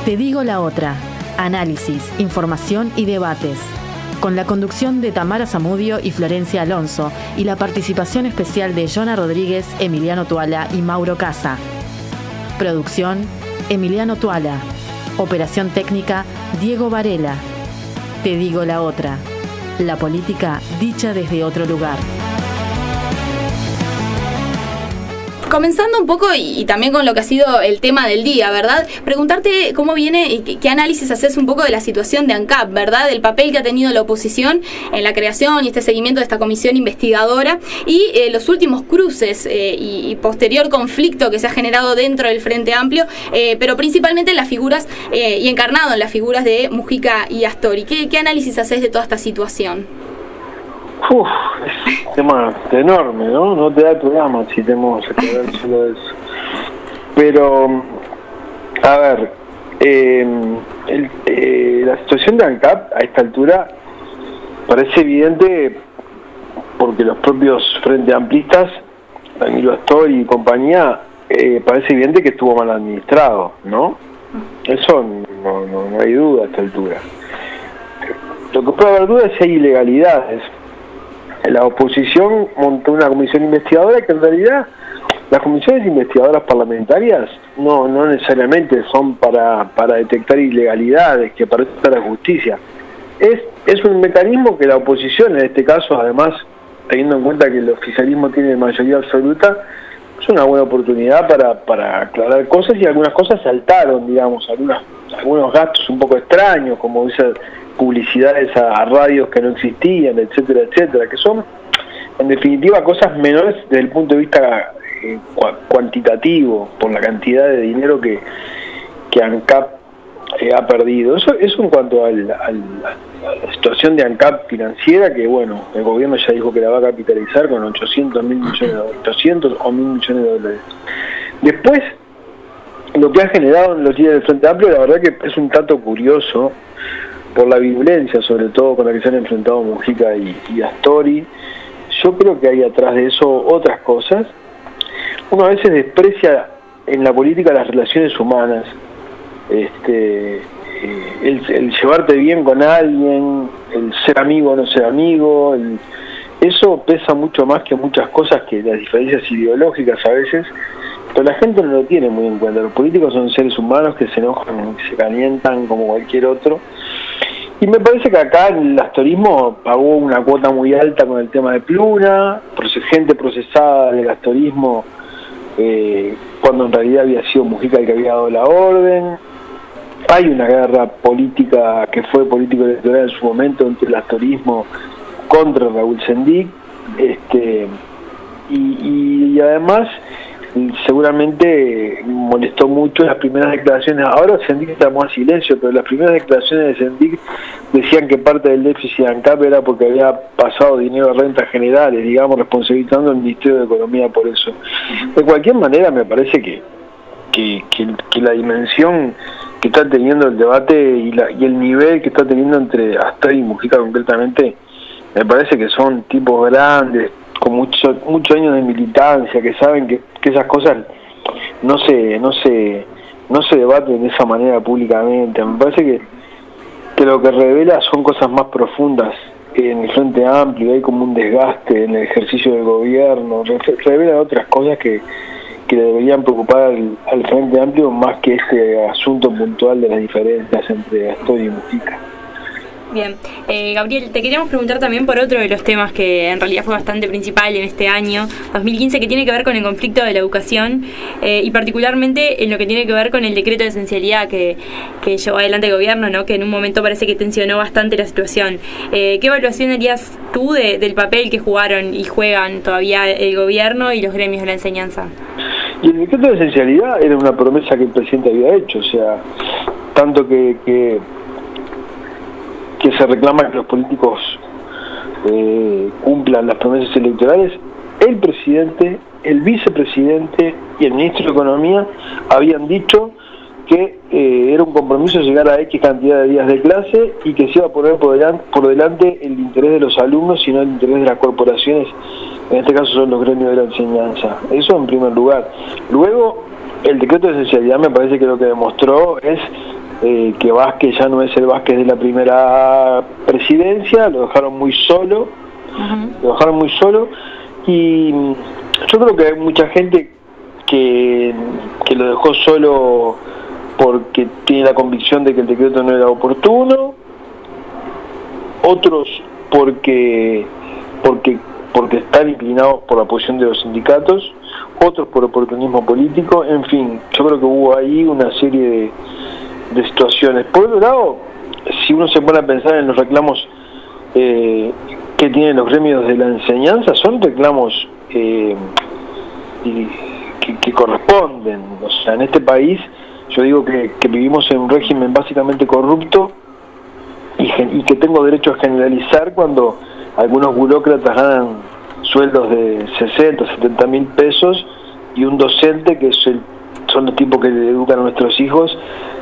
Te digo la otra. Análisis, información y debates. Con la conducción de Tamara Zamudio y Florencia Alonso y la participación especial de Jona Rodríguez, Emiliano Tuala y Mauro Casa. Producción, Emiliano Tuala. Operación técnica, Diego Varela. Te digo la otra. La política dicha desde otro lugar. Comenzando un poco y también con lo que ha sido el tema del día, ¿verdad? Preguntarte cómo viene y qué análisis haces un poco de la situación de ANCAP, ¿verdad? Del papel que ha tenido la oposición en la creación y este seguimiento de esta comisión investigadora y los últimos cruces y posterior conflicto que se ha generado dentro del Frente Amplio, pero principalmente en las figuras y encarnado en las figuras de Mujica y Astori. ¿Qué análisis haces de toda esta situación? Es un tema enorme, ¿no? No te da el programa si tenemos que hablar solo de eso. Pero, a ver, la situación de ANCAP a esta altura parece evidente porque los propios Frente Amplistas, Danilo Astori y compañía, parece evidente que estuvo mal administrado, ¿no? Eso no hay duda a esta altura. Lo que puede haber duda es si hay ilegalidades. La oposición montó una comisión investigadora que en realidad las comisiones investigadoras parlamentarias no necesariamente son para detectar ilegalidades, que para eso está la justicia. Es un mecanismo que la oposición, en este caso, además, teniendo en cuenta que el oficialismo tiene mayoría absoluta, es una buena oportunidad para aclarar cosas, y algunas cosas saltaron, digamos, algunos gastos un poco extraños, como dice, publicidades a radios que no existían, etcétera, etcétera, que son en definitiva cosas menores desde el punto de vista cuantitativo, por la cantidad de dinero que ANCAP ha perdido. Eso en cuanto a la situación de ANCAP financiera, que bueno, el gobierno ya dijo que la va a capitalizar con 800 o 1.000 millones de dólares. Después, lo que ha generado en los días del Frente Amplio, la verdad que es un tanto curioso, por la virulencia, sobre todo con la que se han enfrentado Mujica y Astori. Yo creo que hay atrás de eso otras cosas. Uno a veces desprecia en la política las relaciones humanas, el llevarte bien con alguien, el ser amigo o no ser amigo, eso pesa mucho más que muchas cosas, que las diferencias ideológicas a veces, pero la gente no lo tiene muy en cuenta. Los políticos son seres humanos que se enojan, que se calientan como cualquier otro. Y me parece que acá el astorismo pagó una cuota muy alta con el tema de Pluna, gente procesada del astorismo, cuando en realidad había sido Mujica el que había dado la orden. Hay una guerra política que fue político electoral en su momento entre el astorismo contra Raúl Sendic, y además seguramente molestó mucho las primeras declaraciones. Ahora Sendic está más silencio, pero las primeras declaraciones de Sendic decían que parte del déficit de ANCAP era porque había pasado dinero a rentas generales, digamos, responsabilizando al Ministerio de Economía por eso. De cualquier manera, me parece que la dimensión que está teniendo el debate y el nivel que está teniendo entre Astori y Mujica concretamente, me parece que son tipos grandes, con muchos años de militancia, que saben que esas cosas no se debaten de esa manera públicamente. Me parece que lo que revela son cosas más profundas en el Frente Amplio. Hay como un desgaste en el ejercicio del gobierno, revela otras cosas que deberían preocupar al Frente Amplio más que este asunto puntual de las diferencias entre Astori y Mujica. Bien, Gabriel, te queríamos preguntar también por otro de los temas que en realidad fue bastante principal en este año 2015, que tiene que ver con el conflicto de la educación y particularmente en lo que tiene que ver con el decreto de esencialidad que llevó adelante el gobierno, ¿no? Que en un momento parece que tensionó bastante la situación. ¿Qué evaluación harías tú del papel que jugaron y juegan todavía el gobierno y los gremios de la enseñanza? Y el decreto de esencialidad era una promesa que el presidente había hecho, o sea, tanto que se reclama que los políticos cumplan las promesas electorales. El presidente, el vicepresidente y el ministro de Economía habían dicho que era un compromiso llegar a X cantidad de días de clase y que se iba a poner por delante el interés de los alumnos y no el interés de las corporaciones, en este caso son los gremios de la enseñanza. Eso en primer lugar. Luego, el decreto de esencialidad me parece que lo que demostró es que Vázquez ya no es el Vázquez de la primera presidencia, lo dejaron muy solo, y yo creo que hay mucha gente que lo dejó solo porque tiene la convicción de que el decreto no era oportuno, otros porque están inclinados por la posición de los sindicatos, otros por oportunismo político. En fin, yo creo que hubo ahí una serie de situaciones. Por otro lado, si uno se pone a pensar en los reclamos que tienen los gremios de la enseñanza, son reclamos que corresponden. O sea, en este país yo digo que vivimos en un régimen básicamente corrupto y que tengo derecho a generalizar cuando algunos burócratas ganan sueldos de 60, 70 mil pesos y un docente, que son los tipos que educan a nuestros hijos,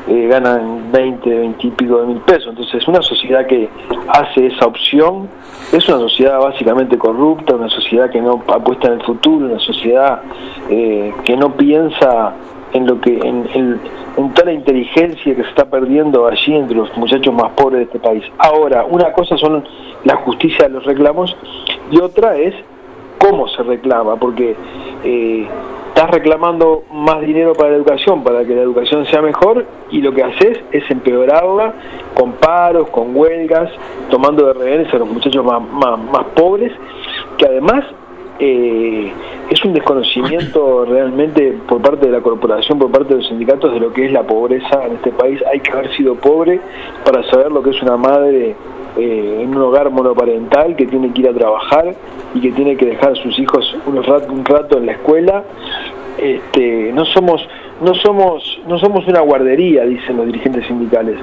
ganan 20 y pico de mil pesos. Entonces, una sociedad que hace esa opción es una sociedad básicamente corrupta, una sociedad que no apuesta en el futuro, una sociedad que no piensa en lo que en toda la inteligencia que se está perdiendo allí entre los muchachos más pobres de este país. Ahora, una cosa son la justicia de los reclamos y otra es cómo se reclama, porque estás reclamando más dinero para la educación, para que la educación sea mejor, y lo que haces es empeorarla con paros, con huelgas, tomando de rehenes a los muchachos más pobres, que además es un desconocimiento realmente por parte de la corporación, por parte de los sindicatos, de lo que es la pobreza en este país. Hay que haber sido pobre para saber lo que es una madre en un hogar monoparental que tiene que ir a trabajar y que tiene que dejar a sus hijos un rato en la escuela. No somos una guardería, dicen los dirigentes sindicales,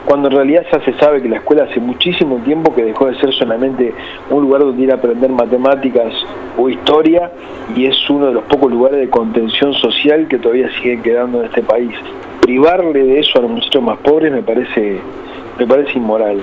cuando en realidad ya se sabe que la escuela hace muchísimo tiempo que dejó de ser solamente un lugar donde ir a aprender matemáticas o historia, y es uno de los pocos lugares de contención social que todavía siguen quedando en este país. Privarle de eso a los muchachos más pobres me parece inmoral.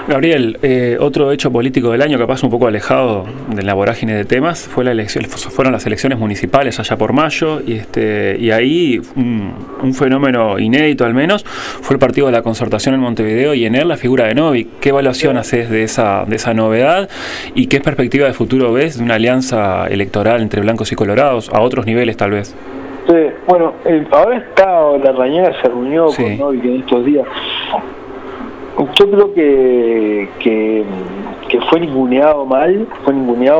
Gabriel, otro hecho político del año, capaz un poco alejado de la vorágine de temas, fueron las elecciones municipales allá por mayo, y ahí un fenómeno inédito al menos fue el partido de la Concertación en Montevideo y en él la figura de Novik. ¿Qué evaluación haces de esa novedad y qué perspectiva de futuro ves de una alianza electoral entre blancos y colorados a otros niveles tal vez? Sí, bueno, ahora Larrañaga se reunió con Novik en estos días. Yo creo que fue ninguneado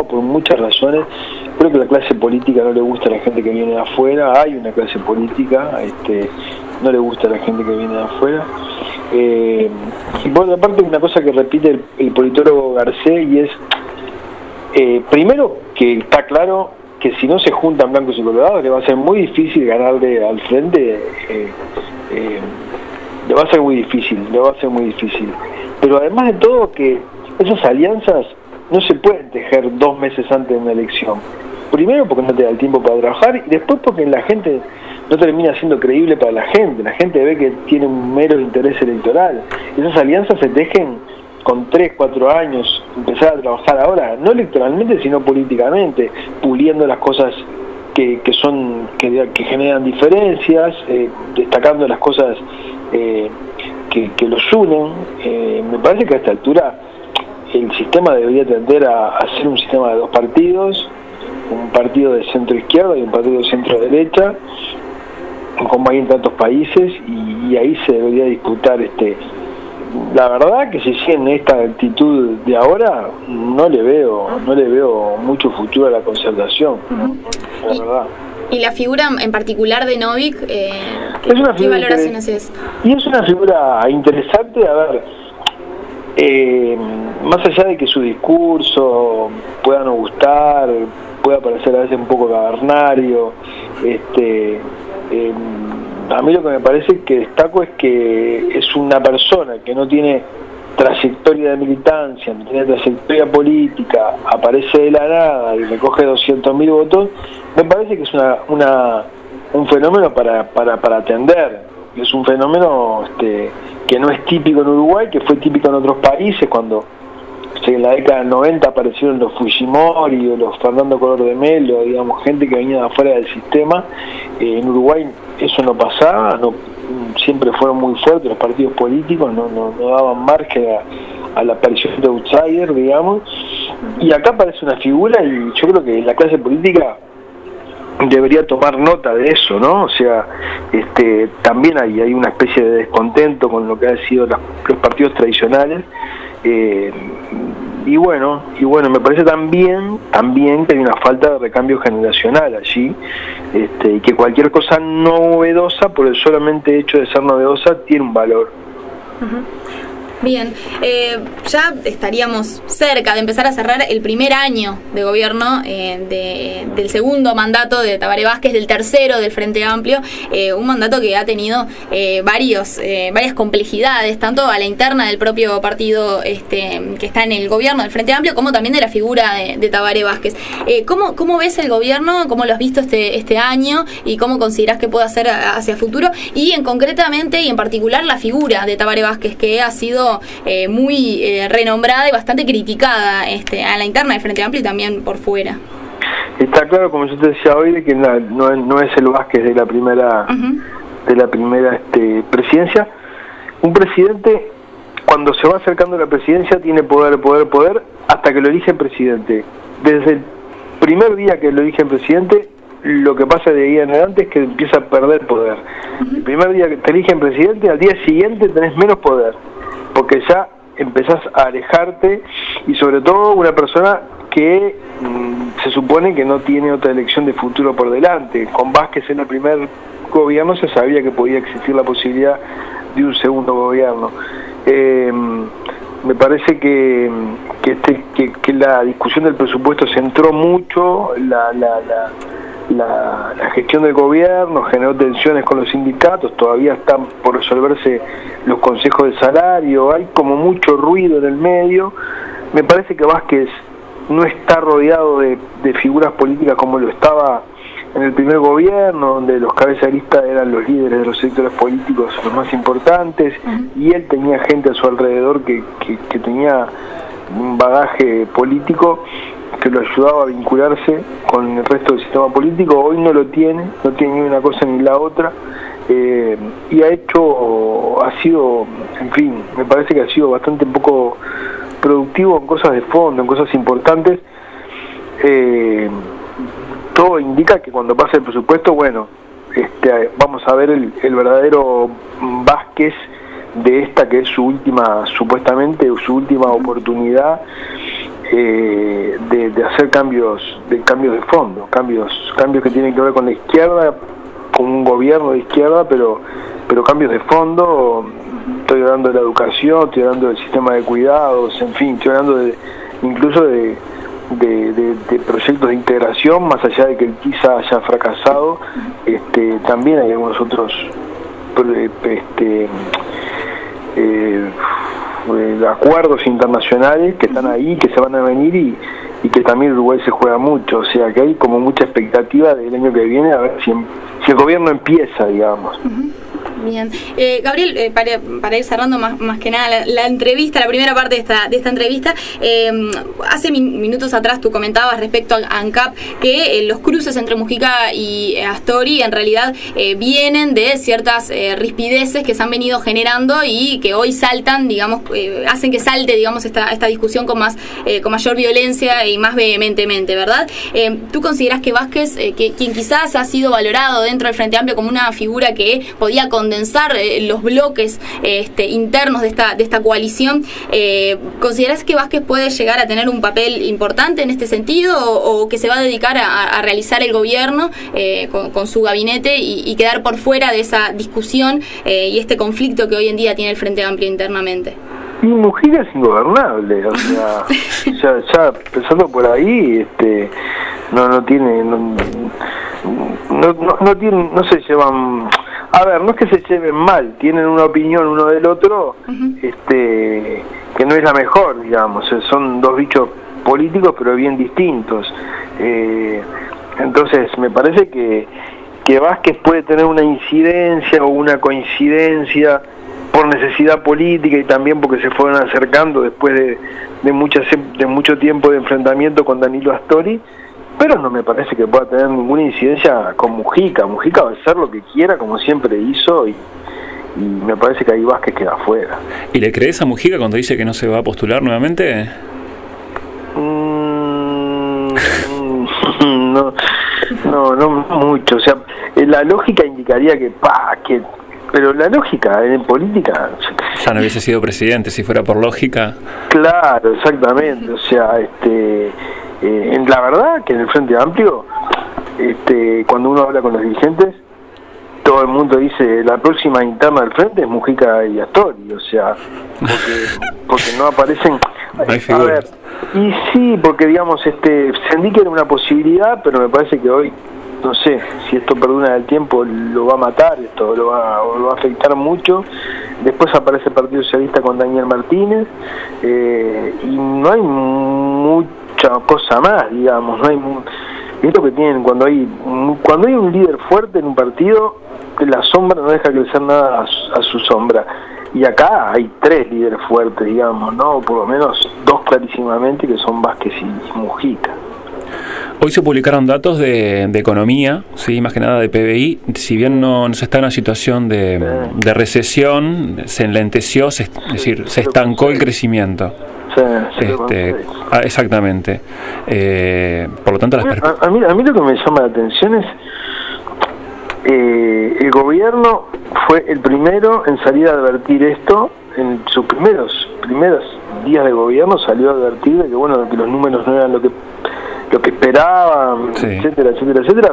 por muchas razones. Creo que a la clase política no le gusta a la gente que viene de afuera. Hay una clase política, no le gusta a la gente que viene de afuera. Y por otra parte, una cosa que repite el politólogo Garcés, y es, primero, que está claro que si no se juntan blancos y colorados, le va a ser muy difícil ganarle al frente. Le va a ser muy difícil. Pero además de todo, que esas alianzas no se pueden tejer 2 meses antes de una elección. Primero porque no te da el tiempo para trabajar, y después porque la gente no termina siendo creíble para la gente. La gente ve que tiene un mero interés electoral. Esas alianzas se tejen con 3, 4 años, empezar a trabajar ahora, no electoralmente, sino políticamente, puliendo las cosas que generan diferencias, destacando las cosas que los unen. Me parece que a esta altura el sistema debería tender a ser un sistema de 2 partidos, un partido de centro izquierda y un partido de centro derecha, como hay en tantos países, y ahí se debería disputar. La verdad que si siguen esta actitud de ahora, no le veo mucho futuro a la Concertación. La verdad. Y la figura en particular de Novik, ¿qué valoración haces? Y es una figura interesante. A ver, más allá de que su discurso pueda no gustar, pueda parecer a veces un poco cavernario, a mí lo que me parece que destaco es que es una persona que no tiene trayectoria de militancia, no tiene trayectoria política, aparece de la nada y recoge 200.000 votos. Me parece que es un fenómeno para atender. Es un fenómeno que no es típico en Uruguay, que fue típico en otros países, cuando en la década del 90 aparecieron los Fujimori o los Fernando Collor de Mello, digamos, gente que venía de afuera del sistema. En Uruguay eso no pasaba, siempre fueron muy fuertes los partidos políticos, no daban margen a la aparición de outsider, digamos, y acá aparece una figura y yo creo que la clase política debería tomar nota de eso, ¿no? O sea, también hay una especie de descontento con lo que han sido los partidos tradicionales, y bueno, me parece también que hay una falta de recambio generacional allí, y que cualquier cosa novedosa, por el solamente hecho de ser novedosa, tiene un valor. Bien, ya estaríamos cerca de empezar a cerrar el primer año de gobierno del segundo mandato de Tabaré Vázquez, del tercero del Frente Amplio, un mandato que ha tenido varias complejidades, tanto a la interna del propio partido que está en el gobierno del Frente Amplio, como también de la figura de Tabaré Vázquez. ¿Cómo ves el gobierno? ¿Cómo lo has visto este año? ¿Y cómo considerás que puede hacer hacia futuro? Y concretamente y en particular la figura de Tabaré Vázquez, que ha sido muy renombrada y bastante criticada a la interna del Frente Amplio y también por fuera. Está claro, como yo te decía hoy, de que no es el Vázquez de la primera presidencia. Un presidente, cuando se va acercando a la presidencia, tiene poder, hasta que lo eligen presidente. Desde el primer día que lo eligen presidente, lo que pasa de ahí en adelante es que empieza a perder poder. El primer día que te eligen presidente, al día siguiente tenés menos poder, porque ya empezás a alejarte, y sobre todo una persona que se supone que no tiene otra elección de futuro por delante. Con Vázquez en el primer gobierno se sabía que podía existir la posibilidad de un segundo gobierno. Me parece que la discusión del presupuesto centró mucho la gestión del gobierno, generó tensiones con los sindicatos, todavía están por resolverse los consejos de salario, hay como mucho ruido en el medio. Me parece que Vázquez no está rodeado de figuras políticas como lo estaba en el primer gobierno, donde los cabezas de lista eran los líderes de los sectores políticos los más importantes, y él tenía gente a su alrededor que tenía un bagaje político que lo ayudaba a vincularse con el resto del sistema político. Hoy no tiene ni una cosa ni la otra, y ha sido, en fin, me parece que ha sido bastante poco productivo en cosas de fondo, en cosas importantes. Todo indica que cuando pase el presupuesto, vamos a ver el verdadero Vázquez de esta que es supuestamente su última oportunidad de hacer cambios de fondo, cambios que tienen que ver con la izquierda, con un gobierno de izquierda, pero cambios de fondo. Estoy hablando de la educación, estoy hablando del sistema de cuidados, en fin, estoy hablando incluso de proyectos de integración, más allá de que el quizá haya fracasado. También hay algunos otros acuerdos internacionales que están ahí, que se van a venir, y que también Uruguay se juega mucho, o sea que hay como mucha expectativa del año que viene, a ver si el gobierno empieza, digamos. Bien. Gabriel, para ir cerrando más que nada la entrevista, la primera parte de esta entrevista, hace minutos atrás tú comentabas respecto a ANCAP que los cruces entre Mujica y Astori en realidad vienen de ciertas rispideces que se han venido generando y que hoy saltan, digamos, hacen que salte, digamos, esta discusión con mayor violencia y más vehementemente, ¿verdad? ¿Tú consideras que Vázquez, quien quizás ha sido valorado dentro del Frente Amplio como una figura que podía condensar los bloques internos de esta coalición, ¿considerás que Vázquez puede llegar a tener un papel importante en este sentido o que se va a dedicar a realizar el gobierno con su gabinete y quedar por fuera de esa discusión y este conflicto que hoy en día tiene el Frente Amplio internamente? Y Mujica es ingobernable, o sea, ya pensando por ahí, no se llevan. A ver, no es que se lleven mal, tienen una opinión uno del otro, que no es la mejor, digamos, son dos bichos políticos pero bien distintos. Entonces me parece que Vázquez puede tener una incidencia o una coincidencia por necesidad política y también porque se fueron acercando después de mucho tiempo de enfrentamiento con Danilo Astori, pero no me parece que pueda tener ninguna incidencia con Mujica. Mujica va a hacer lo que quiera, como siempre hizo, y me parece que ahí Vázquez queda afuera. ¿Y le crees a Mujica cuando dice que no se va a postular nuevamente? No mucho. O sea, la lógica indicaría pero la lógica en política... Ya no hubiese sido presidente si fuera por lógica. Claro, exactamente. O sea, la verdad que en el Frente Amplio, cuando uno habla con los dirigentes, todo el mundo dice la próxima interna del Frente es Mujica y Astori, o sea, porque no aparecen. No hay figuras. A ver, y sí, porque digamos, sentí que era una posibilidad, pero me parece que hoy, no sé, si esto perdura el tiempo, lo va a matar, esto lo va a afectar mucho. Después aparece el Partido Socialista con Daniel Martínez, y no hay mucha cosa más, digamos, no hay. Esto que tienen cuando hay un líder fuerte en un partido, la sombra no deja crecer nada a su sombra. Y acá hay 3 líderes fuertes, digamos, ¿no? Por lo menos 2 clarísimamente, que son Vázquez y Mujica. Hoy se publicaron datos de economía, sí, más que nada de PBI. Si bien no se está en una situación de recesión, se enlenteció, es decir, se estancó el crecimiento. Exactamente. Por lo tanto, a mí lo que me llama la atención es el gobierno fue el primero en salir a advertir esto. En sus primeros días de gobierno salió a advertir de que que los números no eran lo que esperaban, sí, etcétera,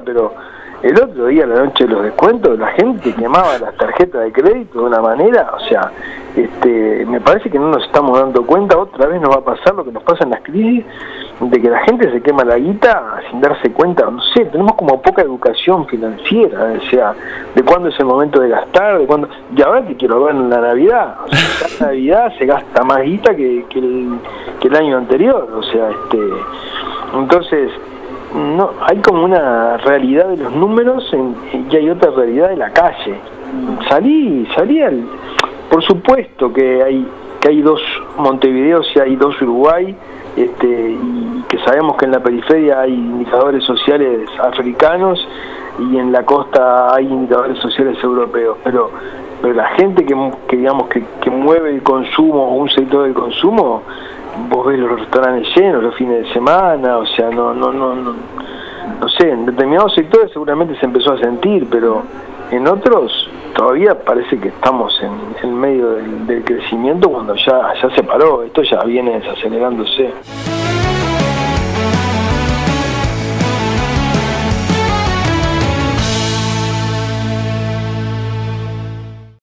pero el otro día, la noche de los descuentos, la gente quemaba las tarjetas de crédito de una manera, o sea, me parece que no nos estamos dando cuenta, otra vez nos va a pasar lo que nos pasa en las crisis, de que la gente se quema la guita sin darse cuenta, no sé, tenemos como poca educación financiera, o sea, de cuándo es el momento de gastar, y ahora que quiero ver en la Navidad, o sea, cada Navidad se gasta más guita que el año anterior, o sea, entonces, no, hay como una realidad de los números y hay otra realidad de la calle. Salí por supuesto que hay 2 Montevideos y hay 2 Uruguay, y que sabemos que en la periferia hay indicadores sociales africanos y en la costa hay indicadores sociales europeos, pero la gente que digamos que mueve el consumo, o un sector del consumo, vos ves los restaurantes llenos los fines de semana, o sea, no sé, en determinados sectores seguramente se empezó a sentir, pero en otros todavía parece que estamos en medio del crecimiento cuando ya se paró, esto ya viene desacelerándose.